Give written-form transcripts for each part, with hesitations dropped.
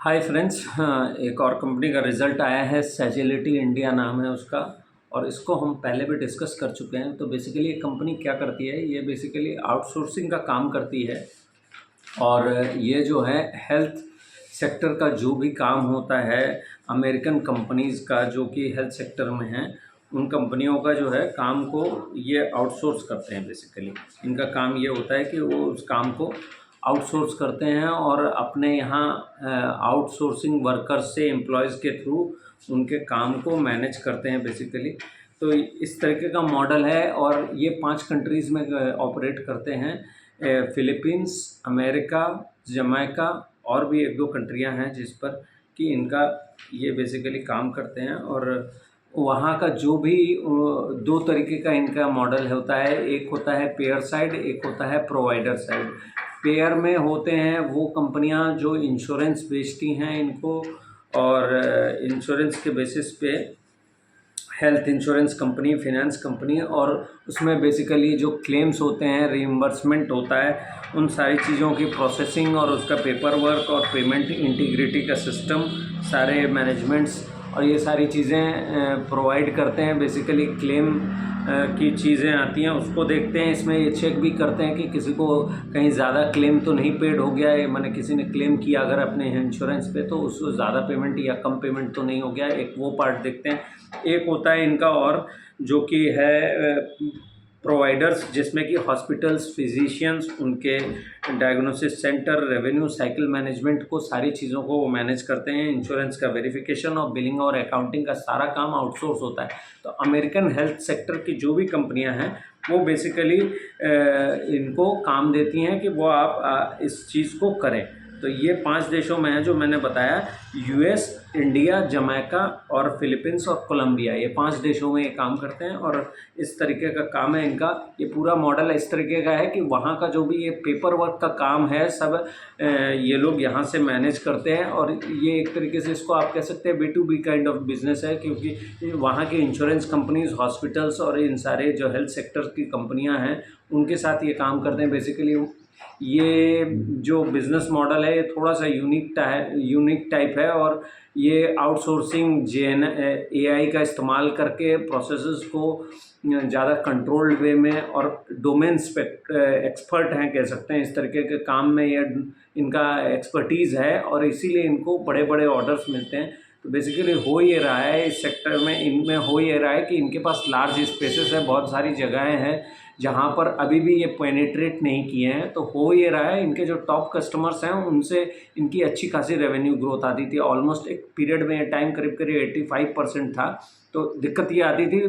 Hi friends, एक और company का रिज़ल्ट आया है। सैजिलिटी इंडिया नाम है उसका, और इसको हम पहले भी डिस्कस कर चुके हैं। तो बेसिकली ये कंपनी क्या करती है, ये बेसिकली आउटसोर्सिंग का काम करती है। और ये जो है हेल्थ सेक्टर का जो भी काम होता है अमेरिकन कंपनीज़ का, जो कि हेल्थ सेक्टर में है, उन कंपनियों का जो है काम को ये आउटसोर्स करते हैं। बेसिकली इनका काम ये होता है कि वो उस काम को आउटसोर्स करते हैं और अपने यहाँ आउटसोर्सिंग वर्कर्स से, एम्प्लॉयज़ के थ्रू उनके काम को मैनेज करते हैं बेसिकली। तो इस तरीके का मॉडल है और ये 5 कंट्रीज़ में ऑपरेट करते हैं। फ़िलीपींस, अमेरिका, जमैका और भी 1-2 कंट्रियां हैं जिस पर कि इनका ये बेसिकली काम करते हैं। और वहाँ का जो भी 2 तरीके का इनका मॉडल होता है। एक होता है पेयर साइड, एक होता है प्रोवाइडर साइड। पेयर में होते हैं वो कंपनियां जो इंश्योरेंस बेचती हैं इनको, और इंश्योरेंस के बेसिस पे health insurance company, finance company, और उसमें बेसिकली जो क्लेम्स होते हैं, रीइंबर्समेंट होता है, उन सारी चीज़ों की प्रोसेसिंग और उसका पेपर वर्क और पेमेंट इंटीग्रिटी का सिस्टम, सारे मैनेजमेंट्स और ये सारी चीज़ें प्रोवाइड करते हैं। बेसिकली क्लेम की चीज़ें आती हैं उसको देखते हैं। इसमें ये चेक भी करते हैं कि किसी को कहीं ज़्यादा क्लेम तो नहीं पेड हो गया है, माने किसी ने क्लेम किया अगर अपने इंश्योरेंस पे तो उसको ज़्यादा पेमेंट या कम पेमेंट तो नहीं हो गया, एक वो पार्ट देखते हैं। एक होता है इनका और जो कि है प्रोवाइडर्स, जिसमें कि हॉस्पिटल्स, फिजिशियंस, उनके diagnosis centre, revenue cycle management को, सारी चीज़ों को वो मैनेज करते हैं। इंश्योरेंस का वेरिफिकेशन और बिलिंग और अकाउंटिंग का सारा काम आउटसोर्स होता है। तो अमेरिकन हेल्थ सेक्टर की जो भी कंपनियां हैं वो बेसिकली इनको काम देती हैं कि वो आप इस चीज़ को करें। तो ये 5 देशों में है जो मैंने बताया, यूएस, इंडिया, जमैका और फिलीपींस और कोलंबिया। ये 5 देशों में ये काम करते हैं और इस तरीके का काम है इनका। ये पूरा मॉडल इस तरीके का है कि वहाँ का जो भी ये पेपर वर्क का काम है सब ये लोग यहाँ से मैनेज करते हैं। और ये एक तरीके से इसको आप कह सकते हैं B2B काइंड ऑफ बिजनेस है, क्योंकि वहाँ की इंश्योरेंस कंपनीज, हॉस्पिटल्स और इन सारे जो हेल्थ सेक्टर की कंपनियाँ हैं उनके साथ ये काम करते हैं। बेसिकली ये जो बिज़नेस मॉडल है ये थोड़ा सा यूनिक टाइप है, और ये आउटसोर्सिंग AI का इस्तेमाल करके प्रोसेसेस को ज़्यादा कंट्रोल्ड वे में, और डोमेन एक्सपर्ट हैं कह सकते हैं इस तरीके के काम में, ये इनका एक्सपर्टीज़ है और इसीलिए इनको बड़े बड़े ऑर्डर्स मिलते हैं। तो बेसिकली हो ये रहा है इस सेक्टर में, इनमें हो ये रहा है कि इनके पास लार्ज स्पेसेस है, बहुत सारी जगहें हैं जहाँ पर अभी भी ये पेनिट्रेट नहीं किए हैं। तो हो ये रहा है, इनके जो टॉप कस्टमर्स हैं उनसे इनकी अच्छी खासी रेवेन्यू ग्रोथ आती थी। ऑलमोस्ट एक पीरियड में टाइम करीब करीब 85% था। तो दिक्कत ये आती थी,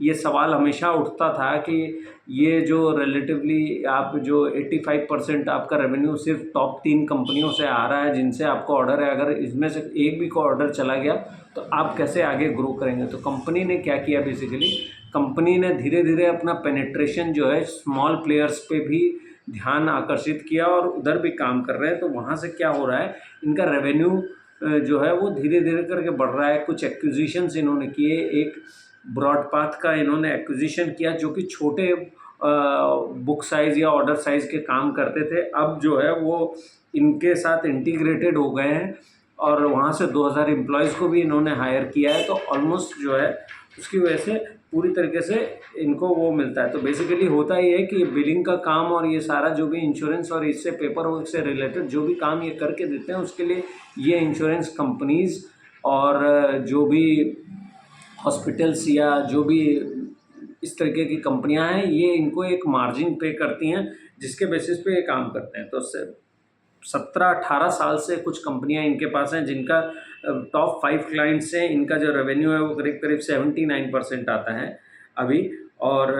ये सवाल हमेशा उठता था कि ये जो रिलेटिवली आप जो 85% आपका रेवेन्यू सिर्फ टॉप 3 कंपनियों से आ रहा है जिनसे आपको ऑर्डर है, अगर इसमें से एक भी को ऑर्डर चला गया तो आप कैसे आगे ग्रो करेंगे। तो कंपनी ने क्या किया, बेसिकली कंपनी ने धीरे धीरे अपना पेनिट्रेशन जो है स्मॉल प्लेयर्स पे भी ध्यान आकर्षित किया और उधर भी काम कर रहे हैं। तो वहाँ से क्या हो रहा है, इनका रेवेन्यू जो है वो धीरे धीरे करके बढ़ रहा है। कुछ एक्विजिशंस इन्होंने किए, एक ब्रॉडपाथ का इन्होंने एक्विजिशन किया जो कि छोटे बुक साइज़ या ऑर्डर साइज़ के काम करते थे, अब जो है वो इनके साथ इंटीग्रेटेड हो गए हैं और वहाँ से 2000 एम्प्लॉयज़ को भी इन्होंने हायर किया है। तो ऑलमोस्ट जो है उसकी वजह से पूरी तरीके से इनको वो मिलता है। तो बेसिकली होता ही है कि बिलिंग का काम और ये सारा जो भी इंश्योरेंस और इससे पेपर वर्क से रिलेटेड जो भी काम ये करके देते हैं, उसके लिए ये इंश्योरेंस कंपनीज़ और जो भी हॉस्पिटल्स या जो भी इस तरीके की कंपनियां हैं, ये इनको एक मार्जिन पे करती हैं जिसके बेसिस पे ये काम करते हैं। तो 17-18 साल से कुछ कंपनियां इनके पास हैं जिनका टॉप 5 क्लाइंट्स हैं, इनका जो रेवेन्यू है वो करीब करीब 79% आता है अभी, और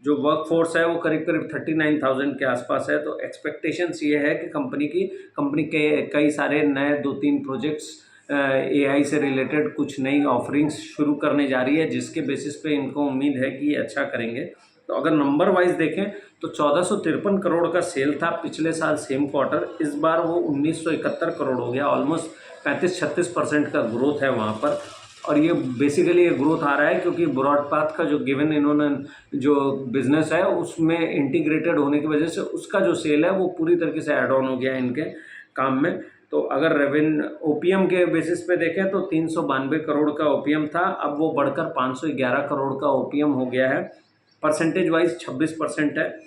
जो वर्क फोर्स है वो करीब करीब 39,000 के आसपास है। तो एक्सपेक्टेशंस ये है कि कंपनी के कई सारे नए 2-3 प्रोजेक्ट्स AI से रिलेटेड कुछ नई ऑफरिंग्स शुरू करने जा रही है, जिसके बेसिस पे इनको उम्मीद है कि अच्छा करेंगे। तो अगर नंबर वाइज देखें तो 1453 करोड़ का सेल था पिछले साल सेम क्वार्टर, इस बार वो 1971 करोड़ हो गया। ऑलमोस्ट 35-36% का ग्रोथ है वहाँ पर। और ये बेसिकली ये ग्रोथ आ रहा है क्योंकि ब्रॉडपाथ का जो गिवन इन्होंने जो बिज़नेस है उसमें इंटीग्रेटेड होने की वजह से उसका जो सेल है वो पूरी तरीके से ऐड ऑन हो गया है इनके काम में। तो अगर ओपीएम के बेसिस पे देखें तो 392 करोड़ का ओपीएम था, अब वो बढ़कर 511 करोड़ का ओपीएम हो गया है। परसेंटेज वाइज 26% है।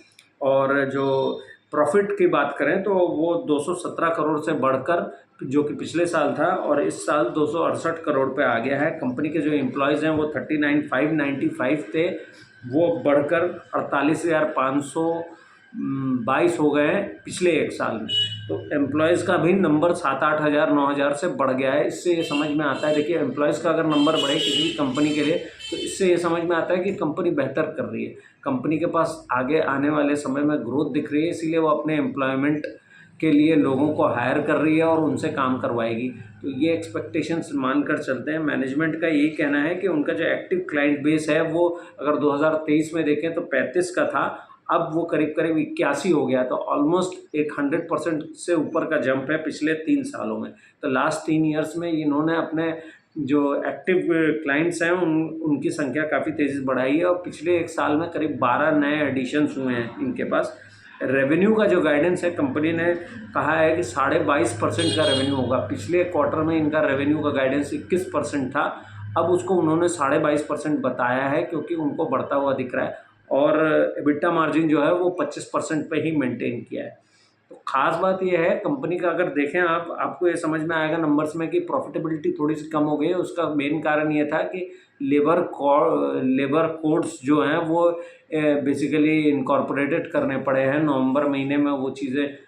और जो प्रॉफिट की बात करें तो वो 217 करोड़ से बढ़कर, जो कि पिछले साल था, और इस साल 268 करोड़ पे आ गया है। कंपनी के जो एम्प्लॉयज़ हैं वो 39,595 थे, वो बढ़कर 48,522 हो गए हैं पिछले एक साल में। तो एम्प्लॉयज़ का भी नंबर 7-8 हज़ार 9 हज़ार से बढ़ गया है। इससे ये समझ में आता है, देखिए एम्प्लॉयज़ का अगर नंबर बढ़े किसी भी कंपनी के लिए, तो इससे ये समझ में आता है कि कंपनी बेहतर कर रही है, कंपनी के पास आगे आने वाले समय में ग्रोथ दिख रही है, इसीलिए वो अपने एम्प्लॉयमेंट के लिए लोगों को हायर कर रही है और उनसे काम करवाएगी। तो ये एक्सपेक्टेशंस मानकर चलते हैं। मैनेजमेंट का यही कहना है कि उनका जो एक्टिव क्लाइंट बेस है वो अगर 2023 में देखें तो 35 का था, अब वो करीब करीब 81 हो गया। तो ऑलमोस्ट एक 100% से ऊपर का जंप है पिछले 3 सालों में। तो लास्ट 3 ईयर्स में इन्होंने अपने जो एक्टिव क्लाइंट्स हैं उनकी संख्या काफ़ी तेज़ी से बढ़ाई है, और पिछले एक साल में करीब 12 नए एडिशन्स हुए हैं इनके पास। रेवेन्यू का जो गाइडेंस है, कंपनी ने कहा है कि 22.5% का रेवेन्यू होगा। पिछले क्वार्टर में इनका रेवेन्यू का गाइडेंस 21% था, अब उसको उन्होंने 22.5% बताया है, क्योंकि उनको बढ़ता हुआ दिख रहा है। और एबिटा मार्जिन जो है वो 25% पे ही मेंटेन किया है। तो ख़ास बात यह है कंपनी का, अगर देखें आपको ये समझ में आएगा नंबर्स में कि प्रॉफिटेबिलिटी थोड़ी सी कम हो गई है। उसका मेन कारण ये था कि लेबर कोड्स जो हैं वो बेसिकली इनकॉर्पोरेटेड करने पड़े हैं नवंबर महीने में। वो चीज़ें,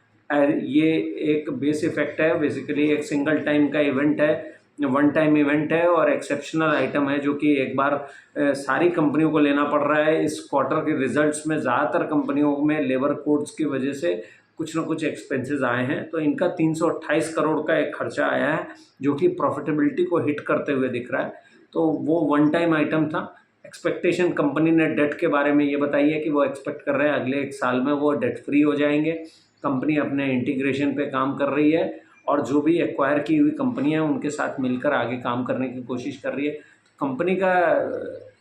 ये एक बेस इफ़ेक्ट है, बेसिकली एक सिंगल टाइम का इवेंट है, वन टाइम इवेंट है और एक्सेप्शनल आइटम है, जो कि एक बार सारी कंपनियों को लेना पड़ रहा है। इस क्वार्टर के रिजल्ट्स में ज़्यादातर कंपनियों में लेबर कोड्स की वजह से कुछ ना कुछ एक्सपेंसेस आए हैं। तो इनका 328 करोड़ का एक खर्चा आया है, जो कि प्रॉफिटेबिलिटी को हिट करते हुए दिख रहा है। तो वो वन टाइम आइटम था। एक्सपेक्टेशन कंपनी ने डेट के बारे में ये बताई है कि वो एक्सपेक्ट कर रहे हैं अगले एक साल में वो डेट फ्री हो जाएंगे। कंपनी अपने इंटीग्रेशन पे काम कर रही है और जो भी एक्वायर की हुई कंपनियां हैं उनके साथ मिलकर आगे काम करने की कोशिश कर रही है। कंपनी का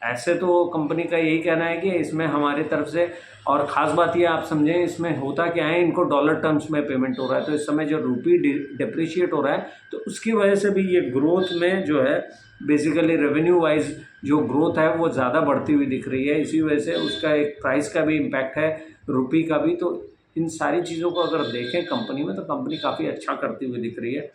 ऐसे तो कंपनी का यही कहना है कि इसमें हमारी तरफ से, और ख़ास बात ये आप समझें इसमें होता क्या है, इनको डॉलर टर्म्स में पेमेंट हो रहा है। तो इस समय जो रूपी डिप्रिशिएट हो रहा है, तो उसकी वजह से भी ये ग्रोथ में जो है बेसिकली रेवेन्यू वाइज जो ग्रोथ है वो ज़्यादा बढ़ती हुई दिख रही है। इसी वजह से उसका एक प्राइस का भी इम्पैक्ट है, रुपी का भी। तो इन सारी चीज़ों को अगर देखें कंपनी में, तो कंपनी काफ़ी अच्छा करती हुई दिख रही है।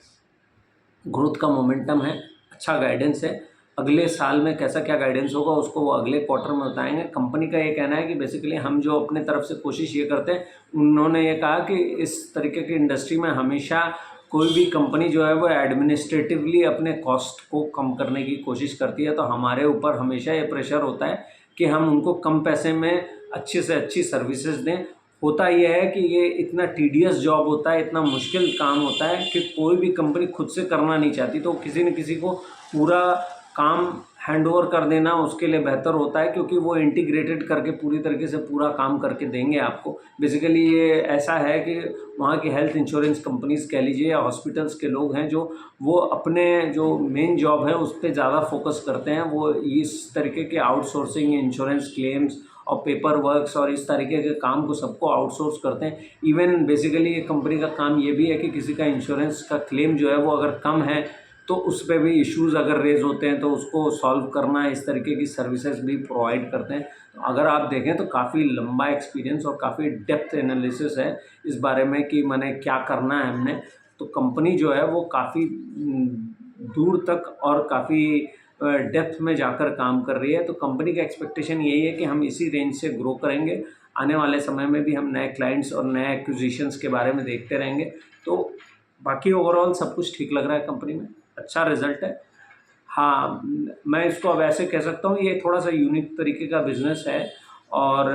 ग्रोथ का मोमेंटम है, अच्छा गाइडेंस है। अगले साल में कैसा क्या गाइडेंस होगा उसको वो अगले क्वार्टर में बताएंगे। कंपनी का ये कहना है कि बेसिकली हम जो अपने तरफ से कोशिश ये करते हैं, उन्होंने ये कहा कि इस तरीके की इंडस्ट्री में हमेशा कोई भी कंपनी जो है वो एडमिनिस्ट्रेटिवली अपने कॉस्ट को कम करने की कोशिश करती है। तो हमारे ऊपर हमेशा ये प्रेशर होता है कि हम उनको कम पैसे में अच्छे से अच्छी सर्विसेज दें। होता यह है कि ये इतना टीडियस जॉब होता है, इतना मुश्किल काम होता है कि कोई भी कंपनी खुद से करना नहीं चाहती, तो किसी न किसी को पूरा काम हैंडओवर कर देना उसके लिए बेहतर होता है, क्योंकि वो इंटीग्रेटेड करके पूरी तरीके से पूरा काम करके देंगे आपको। बेसिकली ये ऐसा है कि वहाँ की हेल्थ इंश्योरेंस कंपनीज़ कह लीजिए या हॉस्पिटल्स के लोग हैं जो वो अपने जो मेन जॉब है उस पर ज़्यादा फोकस करते हैं। वो इस तरीके के आउटसोर्सिंग, इंश्योरेंस क्लेम्स और पेपर वर्क्स और इस तरीके के काम को सबको आउटसोर्स करते हैं। इवन बेसिकली ये कंपनी का काम ये भी है कि किसी का इंश्योरेंस का क्लेम जो है वो अगर कम है तो उस पर भी इश्यूज़ अगर रेज़ होते हैं तो उसको सॉल्व करना, इस तरीके की सर्विसेज भी प्रोवाइड करते हैं। तो अगर आप देखें तो काफ़ी लंबा एक्सपीरियंस और काफ़ी डेप्थ एनालिसिस है इस बारे में कि मैंने क्या करना है हमने। तो कंपनी जो है वो काफ़ी दूर तक और काफ़ी डेप्थ में जाकर काम कर रही है। तो कंपनी का एक्सपेक्टेशन यही है कि हम इसी रेंज से ग्रो करेंगे। आने वाले समय में भी हम नए क्लाइंट्स और नए एक्विजिशंस के बारे में देखते रहेंगे। तो बाकी ओवरऑल सब कुछ ठीक लग रहा है कंपनी में, अच्छा रिज़ल्ट है। हाँ, मैं इसको अब ऐसे कह सकता हूँ, ये थोड़ा सा यूनिक तरीके का बिज़नेस है और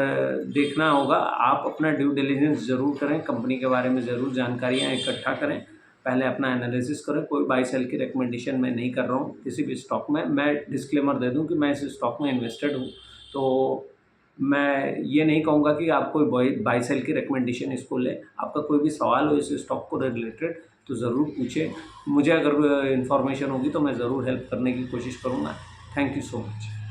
देखना होगा। आप अपना ड्यू डिलिजेंस ज़रूर करें, कंपनी के बारे में ज़रूर जानकारियाँ इकट्ठा करें, पहले अपना एनालिसिस करें। कोई बाई सेल की रिकमेंडेशन मैं नहीं कर रहा हूँ किसी भी स्टॉक में। मैं डिस्क्लेमर दे दूँ कि मैं इस स्टॉक में इन्वेस्टेड हूँ, तो मैं ये नहीं कहूँगा कि आप कोई बाई सेल की रिकमेंडेशन इसको लें। आपका कोई भी सवाल हो इस स्टॉक को रिलेटेड तो ज़रूर पूछें। मुझे अगर इन्फॉर्मेशन होगी तो मैं ज़रूर हेल्प करने की कोशिश करूँगा। Thank you so much.